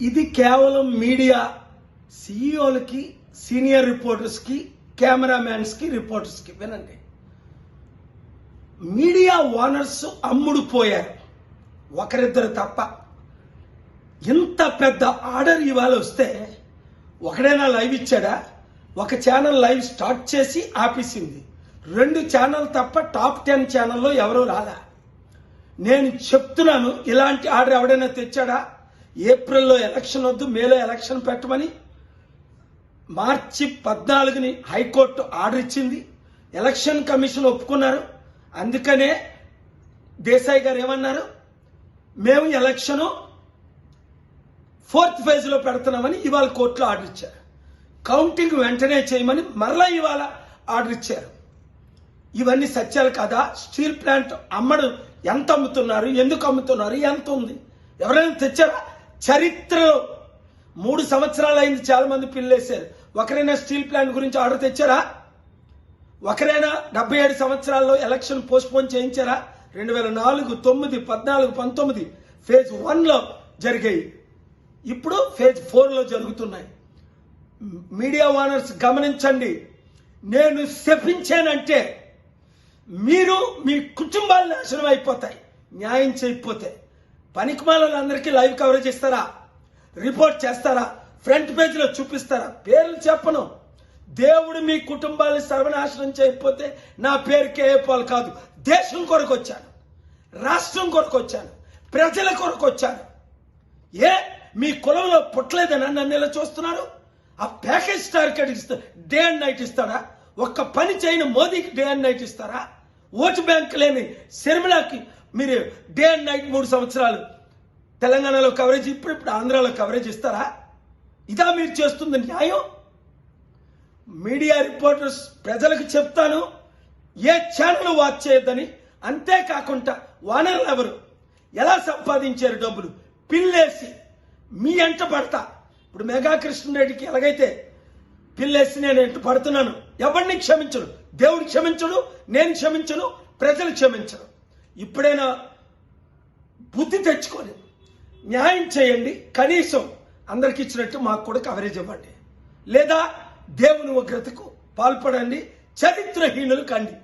ఇది కేవలం media సీఈఓలకి, senior రిపోర్టర్స్కి, కెమెరామ్యాన్స్కి, రిపోర్టర్స్కి వినండి. మీడియా ఓనర్స్ అమ్ముడు పోయారు, ఒకరిద్దరు తప్ప. ఇంత పెద్ద ఆర్డర్ ఇవాళ వస్తే ఒకడైనా లైవ్ ఇచ్చాడా? ఒక ఛానల్ లైవ్ స్టార్ట్ చేసి ఆపేసింది. 2 ఛానల్ తప్ప టాప్ 10 ఛానల్లో ఎవరూ రాలా. నేను చెప్తున్నాను, ఇలాంటి ఆర్డర్ ఎవడైనా తెచ్చాడా? ఏప్రిల్లో ఎలక్షన్ వద్దు, మేలో ఎలక్షన్ పెట్టమని మార్చి 14ని హైకోర్టు ఆర్డర్ ఇచ్చింది. ఎలక్షన్ కమిషన్ ఒప్పుకున్నారు. అందుకనే దేశాయ్ గారు ఏమన్నారు, మేము ఎలక్షన్ 4th ఫేజ్లో పెడుతున్నామని ఇవాళ కోర్టులో ఆర్డర్ ఇచ్చారు. కౌంటింగ్ వెంటనే చేయమని మరలా ఇవాళ ఆర్డర్ ఇచ్చారు. ఇవన్నీ సత్యాలు కదా? స్టీల్ ప్లాంట్ అమ్మడు ఎంత అమ్ముతున్నారు, ఎందుకు అమ్ముతున్నారు, ఎంత ఉంది, ఎవరైనా తెచ్చారా? చరిత్రలో 3 సంవత్సరాలు అయింది, చాలా మంది పిల్లేశారు. ఒకరైనా స్టీల్ ప్లాంట్ గురించి ఆర్డర్ తెచ్చారా? ఒకరైనా 77 సంవత్సరాల్లో ఎలక్షన్ పోస్ట్పోన్ చేయించారా? 2004, 9, 14, 19 ఫేజ్ 1లో జరిగాయి. ఇప్పుడు ఫేజ్ 4లో జరుగుతున్నాయి. మీడియా ఓనర్స్ గమనించండి. నేను శపించానంటే మీరు మీ కుటుంబాలు నాశనం అయిపోతాయి న్యాయం చేయకపోతే. పనికిమాలందరికీ లైవ్ కవరేజ్ ఇస్తారా? రిపోర్ట్ చేస్తారా? ఫ్రంట్ పేజీలో చూపిస్తారా? పేర్లు చెప్పను. దేవుడు మీ కుటుంబాన్ని సర్వనాశనం చేయకపోతే నా పేరు కేఏపాల్ కాదు. దేశం కొరకు వచ్చాను, రాష్ట్రం కొరకు వచ్చాను, ప్రజల కొరకు వచ్చాను. మీ కులంలో పుట్టలేదనా నన్ను ఇలా చూస్తున్నారు? ఆ ప్యాకేజ్ టార్గెట్ ఇస్తా, డే అండ్ నైట్ ఇస్తాడా? ఒక్క పని చేయని మోదీకి డే అండ్ నైట్ ఇస్తారా? ఓటు బ్యాంక్ లేని శర్మిలాకి మీరు డే అండ్ నైట్ 3 సంవత్సరాలు తెలంగాణలో కవరేజ్, ఇప్పుడు ఆంధ్రాలో కవరేజ్ ఇస్తారా? ఇదా మీరు చేస్తుంది న్యాయం? మీడియా రిపోర్టర్స్ ప్రజలకు చెప్తాను, ఏ ఛానల్ వాచ్ చేయొద్దని. అంతేకాకుండా ఓనర్లు ఎవరు, ఎలా సంపాదించారు డబ్బులు, పిల్లేసి మీ ఎంట పడతా. ఇప్పుడు మెగా కృష్ణారెడ్డికి ఎలాగైతే పిల్లేసి నేను ఎంట పడుతున్నాను, ఎవరిని క్షమించను, దేవుడు క్షమించడు, నేను క్షమించను, ప్రజలు క్షమించను. ఇప్పుడైనా బుద్ధి తెచ్చుకొని న్యాయం చేయండి. కనీసం అందరికి ఇచ్చినట్టు మాకు కూడా కవరేజ్ ఇవ్వండి, లేదా దేవుని ఉగ్రతకు పాల్పడండి. చరిత్రహీనులు కండి.